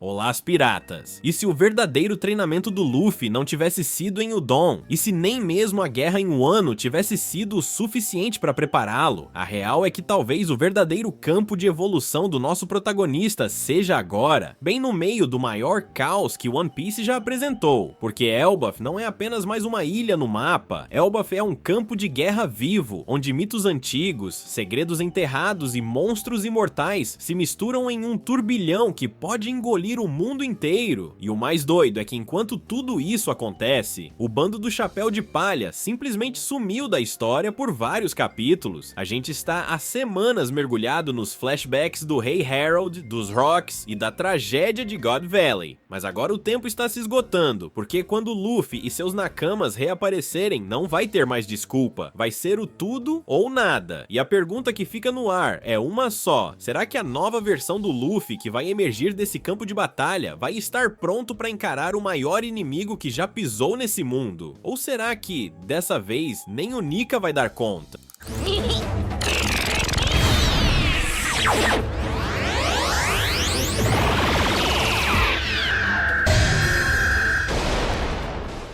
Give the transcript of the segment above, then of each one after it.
Olá, piratas! E se o verdadeiro treinamento do Luffy não tivesse sido em Udon? E se nem mesmo a guerra em Wano tivesse sido o suficiente para prepará-lo? A real é que talvez o verdadeiro campo de evolução do nosso protagonista seja agora, bem no meio do maior caos que One Piece já apresentou. Porque Elbaf não é apenas mais uma ilha no mapa, Elbaf é um campo de guerra vivo, onde mitos antigos, segredos enterrados e monstros imortais se misturam em um turbilhão que pode engolir o mundo inteiro. E o mais doido é que enquanto tudo isso acontece, o bando do Chapéu de Palha simplesmente sumiu da história por vários capítulos. A gente está há semanas mergulhado nos flashbacks do Rei Harold, dos Rocks e da tragédia de God Valley. Mas agora o tempo está se esgotando, porque quando Luffy e seus nakamas reaparecerem, não vai ter mais desculpa. Vai ser o tudo ou nada. E a pergunta que fica no ar é uma só: será que a nova versão do Luffy que vai emergir desse campo de batalha vai estar pronto para encarar o maior inimigo que já pisou nesse mundo? Ou será que, dessa vez, nem o Nika vai dar conta?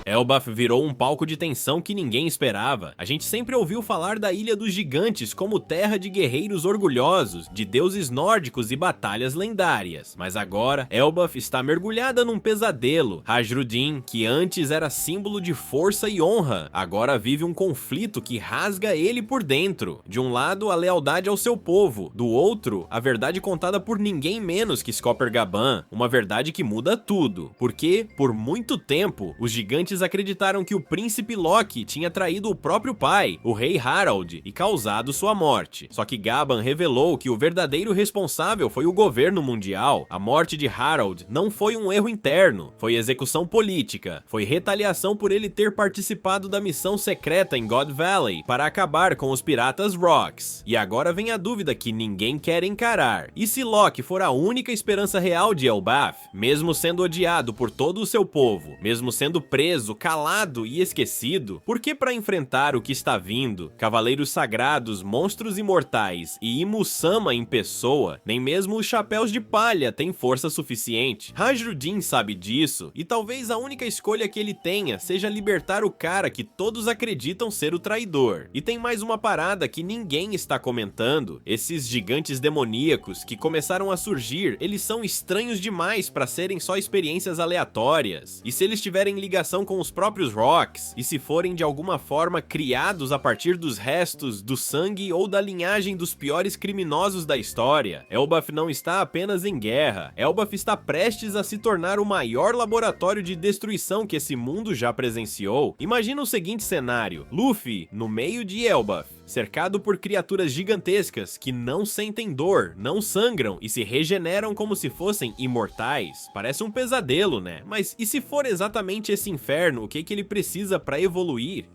Elbaf virou um palco de tensão que ninguém esperava. A gente sempre ouviu falar da Ilha dos Gigantes como terra de guerreiros orgulhosos, de deuses nórdicos e batalhas lendárias. Mas agora, Elbaf está mergulhada num pesadelo. Hajrudin, que antes era símbolo de força e honra, agora vive um conflito que rasga ele por dentro. De um lado, a lealdade ao seu povo. Do outro, a verdade contada por ninguém menos que Scopper Gaban. Uma verdade que muda tudo. Porque, por muito tempo, os gigantes acreditaram que o príncipe Loki tinha traído o próprio pai, o rei Harald, e causado sua morte. Só que Gaban revelou que o verdadeiro responsável foi o governo mundial. A morte de Harald não foi um erro interno, foi execução política, foi retaliação por ele ter participado da missão secreta em God Valley para acabar com os piratas Rocks. E agora vem a dúvida que ninguém quer encarar: e se Loki for a única esperança real de Elbaf? Mesmo sendo odiado por todo o seu povo, mesmo sendo preso, calado e esquecido, por que para enfrentar o que está vindo, cavaleiros sagrados, monstros imortais e Imu-sama em pessoa, nem mesmo os Chapéus de Palha têm força suficiente? Hajrudin sabe disso, e talvez a única escolha que ele tenha seja libertar o cara que todos acreditam ser o traidor. E tem mais uma parada que ninguém está comentando: esses gigantes demoníacos que começaram a surgir, eles são estranhos demais para serem só experiências aleatórias. E se eles tiverem ligação com os próprios Rocks, e se forem de alguma forma criados a partir dos restos do sangue ou da linhagem dos piores criminosos da história? Elbaf não está apenas em guerra, Elbaf está prestes a se tornar o maior laboratório de destruição que esse mundo já presenciou. Imagina o seguinte cenário: Luffy no meio de Elbaf, cercado por criaturas gigantescas que não sentem dor, não sangram e se regeneram como se fossem imortais. Parece um pesadelo, né? Mas e se for exatamente esse inferno, o que ele precisa para evoluir?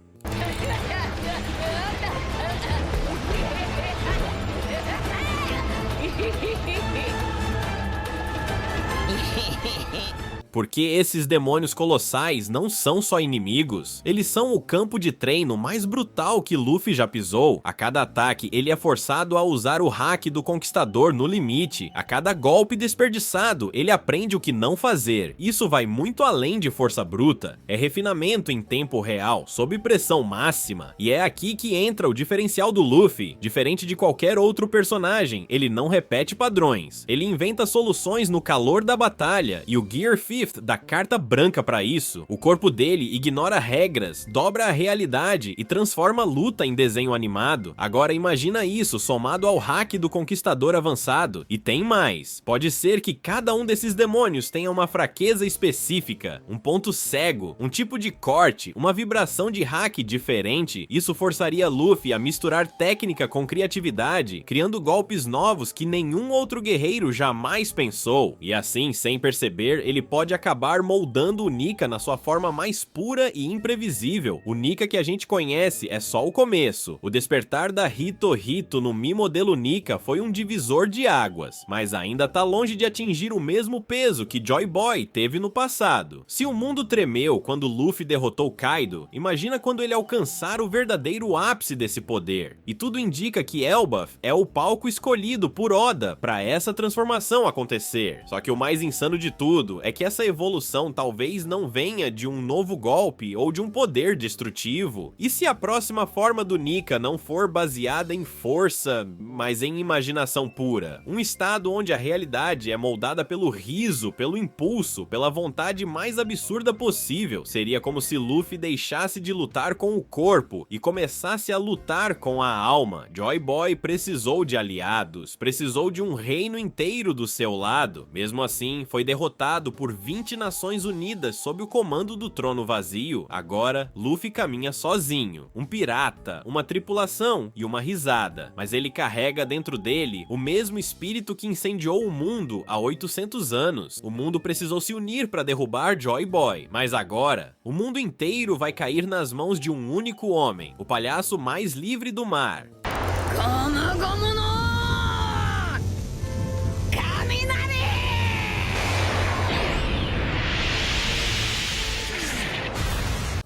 Porque esses demônios colossais não são só inimigos, eles são o campo de treino mais brutal que Luffy já pisou. A cada ataque, ele é forçado a usar o hack do Conquistador no limite. A cada golpe desperdiçado, ele aprende o que não fazer. Isso vai muito além de força bruta. É refinamento em tempo real, sob pressão máxima. E é aqui que entra o diferencial do Luffy. Diferente de qualquer outro personagem, ele não repete padrões. Ele inventa soluções no calor da batalha, e o Gear 5 da carta branca para isso. O corpo dele ignora regras, dobra a realidade e transforma a luta em desenho animado. Agora imagina isso somado ao hack do Conquistador avançado. E tem mais: pode ser que cada um desses demônios tenha uma fraqueza específica, um ponto cego, um tipo de corte, uma vibração de hack diferente. Isso forçaria Luffy a misturar técnica com criatividade, criando golpes novos que nenhum outro guerreiro jamais pensou. E assim, sem perceber, ele pode pode acabar moldando o Nika na sua forma mais pura e imprevisível. O Nika que a gente conhece é só o começo. O despertar da Hito Hito no Mi modelo Nika foi um divisor de águas, mas ainda tá longe de atingir o mesmo peso que Joy Boy teve no passado. Se o mundo tremeu quando Luffy derrotou Kaido, imagina quando ele alcançar o verdadeiro ápice desse poder. E tudo indica que Elbaf é o palco escolhido por Oda para essa transformação acontecer. Só que o mais insano de tudo é que essa evolução talvez não venha de um novo golpe ou de um poder destrutivo. E se a próxima forma do Nika não for baseada em força, mas em imaginação pura? Um estado onde a realidade é moldada pelo riso, pelo impulso, pela vontade mais absurda possível. Seria como se Luffy deixasse de lutar com o corpo e começasse a lutar com a alma. Joy Boy precisou de aliados, precisou de um reino inteiro do seu lado. Mesmo assim, foi derrotado por 20 nações unidas sob o comando do Trono Vazio. Agora, Luffy caminha sozinho, um pirata, uma tripulação e uma risada. Mas ele carrega dentro dele o mesmo espírito que incendiou o mundo há 800 anos. O mundo precisou se unir para derrubar Joy Boy, mas agora, o mundo inteiro vai cair nas mãos de um único homem, o palhaço mais livre do mar.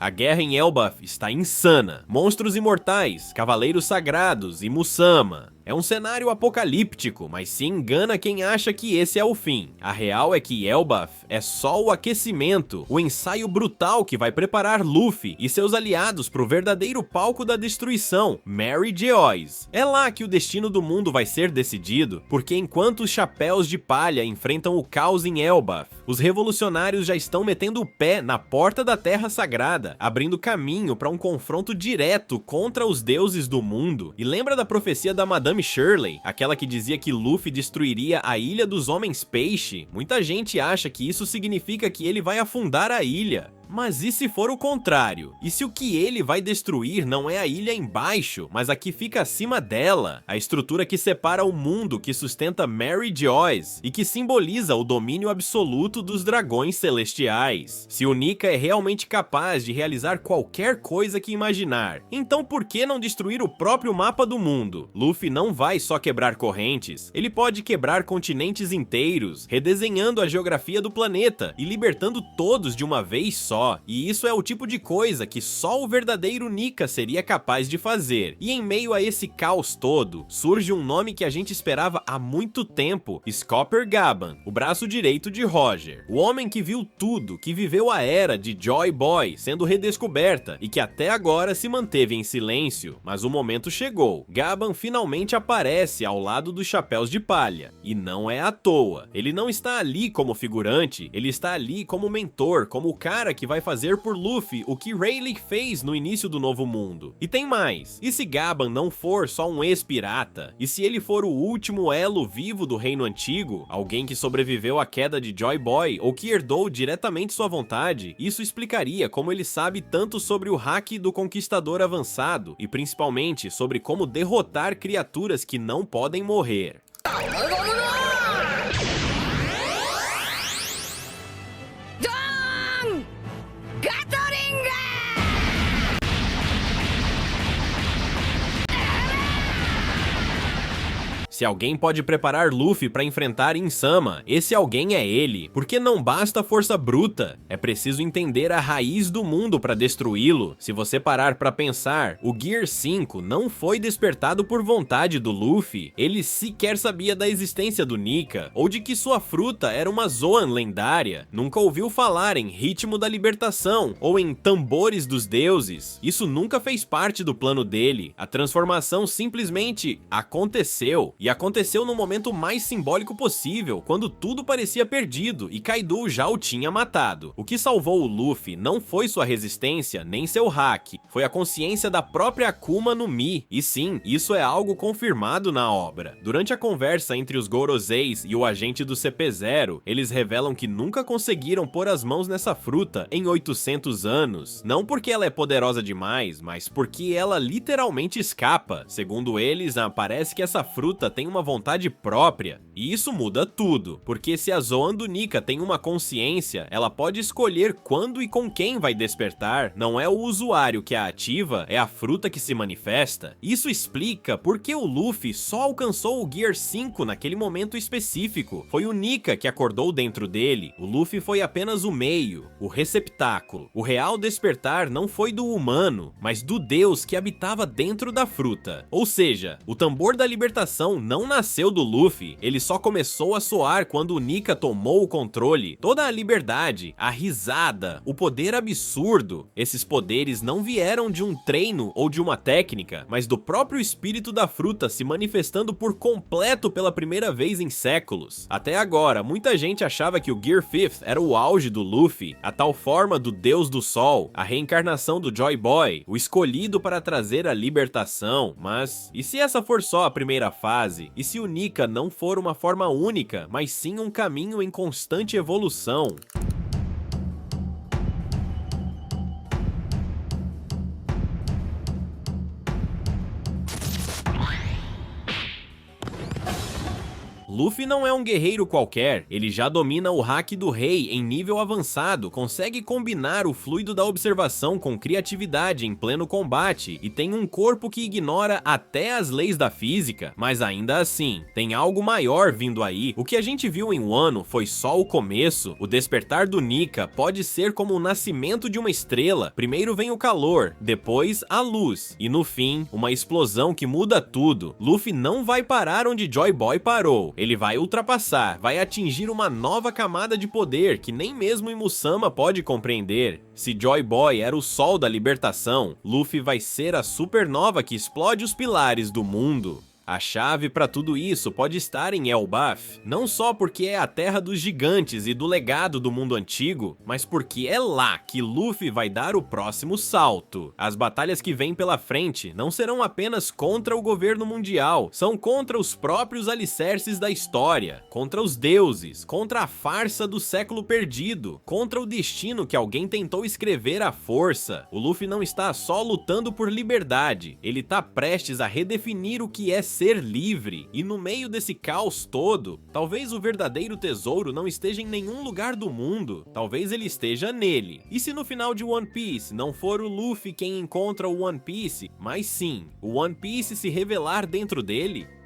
A guerra em Elbaf está insana. Monstros imortais, cavaleiros sagrados e Musama. É um cenário apocalíptico, mas se engana quem acha que esse é o fim. A real é que Elbaf é só o aquecimento, o ensaio brutal que vai preparar Luffy e seus aliados para o verdadeiro palco da destruição, Mary Geoise. É lá que o destino do mundo vai ser decidido, porque enquanto os chapéus de palha enfrentam o caos em Elbaf, os revolucionários já estão metendo o pé na porta da Terra Sagrada, abrindo caminho para um confronto direto contra os deuses do mundo. E lembra da profecia da Madame Shirley, aquela que dizia que Luffy destruiria a Ilha dos Homens Peixe? Muita gente acha que isso significa que ele vai afundar a ilha. Mas e se for o contrário? E se o que ele vai destruir não é a ilha embaixo, mas a que fica acima dela? A estrutura que separa o mundo que sustenta Mary Geoise e que simboliza o domínio absoluto dos dragões celestiais. Se o Nika é realmente capaz de realizar qualquer coisa que imaginar, então por que não destruir o próprio mapa do mundo? Luffy não vai só quebrar correntes, ele pode quebrar continentes inteiros, redesenhando a geografia do planeta e libertando todos de uma vez só. E isso é o tipo de coisa que só o verdadeiro Nika seria capaz de fazer. E em meio a esse caos todo, surge um nome que a gente esperava há muito tempo: Scopper Gaban, o braço direito de Roger. O homem que viu tudo, que viveu a era de Joy Boy sendo redescoberta e que até agora se manteve em silêncio. Mas o momento chegou. Gaban finalmente aparece ao lado dos chapéus de palha. E não é à toa. Ele não está ali como figurante, ele está ali como mentor, como o cara que vai fazer por Luffy o que Rayleigh fez no início do Novo Mundo. E tem mais. E se Gaban não for só um ex-pirata? E se ele for o último elo vivo do Reino Antigo? Alguém que sobreviveu à queda de Joy Boy ou que herdou diretamente sua vontade? Isso explicaria como ele sabe tanto sobre o hack do Conquistador Avançado e principalmente sobre como derrotar criaturas que não podem morrer. Se alguém pode preparar Luffy para enfrentar Insama, esse alguém é ele, porque não basta força bruta, é preciso entender a raiz do mundo para destruí-lo. Se você parar para pensar, o Gear 5 não foi despertado por vontade do Luffy, ele sequer sabia da existência do Nika, ou de que sua fruta era uma Zoan lendária, nunca ouviu falar em Ritmo da Libertação, ou em Tambores dos Deuses. Isso nunca fez parte do plano dele, a transformação simplesmente aconteceu. E aconteceu no momento mais simbólico possível, quando tudo parecia perdido e Kaido já o tinha matado. O que salvou o Luffy não foi sua resistência, nem seu hack, foi a consciência da própria Akuma no Mi. E sim, isso é algo confirmado na obra. Durante a conversa entre os Goroseis e o agente do CP0, eles revelam que nunca conseguiram pôr as mãos nessa fruta em 800 anos. Não porque ela é poderosa demais, mas porque ela literalmente escapa. Segundo eles, parece que essa fruta tem tem uma vontade própria. E isso muda tudo, porque se a Zoan do Nika tem uma consciência, ela pode escolher quando e com quem vai despertar. Não é o usuário que a ativa, é a fruta que se manifesta. Isso explica por que o Luffy só alcançou o Gear 5 naquele momento específico. Foi o Nika que acordou dentro dele. O Luffy foi apenas o meio, o receptáculo. O real despertar não foi do humano, mas do Deus que habitava dentro da fruta. Ou seja, o tambor da libertação não nasceu do Luffy, ele só começou a soar quando o Nika tomou o controle. Toda a liberdade, a risada, o poder absurdo, esses poderes não vieram de um treino ou de uma técnica, mas do próprio espírito da fruta se manifestando por completo pela primeira vez em séculos. Até agora, muita gente achava que o Gear 5 era o auge do Luffy, a tal forma do Deus do Sol, a reencarnação do Joy Boy, o escolhido para trazer a libertação. Mas e se essa for só a primeira fase? E se o Nika não for uma forma única, mas sim um caminho em constante evolução? Luffy não é um guerreiro qualquer, ele já domina o Haki do Rei em nível avançado, consegue combinar o fluido da observação com criatividade em pleno combate e tem um corpo que ignora até as leis da física, mas ainda assim, tem algo maior vindo aí. O que a gente viu em Wano foi só o começo. O despertar do Nika pode ser como o nascimento de uma estrela. Primeiro vem o calor, depois a luz e no fim, uma explosão que muda tudo. Luffy não vai parar onde Joy Boy parou. Ele vai ultrapassar, vai atingir uma nova camada de poder que nem mesmo Imusama pode compreender. Se Joy Boy era o sol da libertação, Luffy vai ser a supernova que explode os pilares do mundo. A chave para tudo isso pode estar em Elbaf, não só porque é a terra dos gigantes e do legado do mundo antigo, mas porque é lá que Luffy vai dar o próximo salto. As batalhas que vêm pela frente não serão apenas contra o governo mundial, são contra os próprios alicerces da história, contra os deuses, contra a farsa do século perdido, contra o destino que alguém tentou escrever à força. O Luffy não está só lutando por liberdade, ele está prestes a redefinir o que é ser livre, e no meio desse caos todo, talvez o verdadeiro tesouro não esteja em nenhum lugar do mundo, talvez ele esteja nele. E se no final de One Piece não for o Luffy quem encontra o One Piece, mas sim, o One Piece se revelar dentro dele?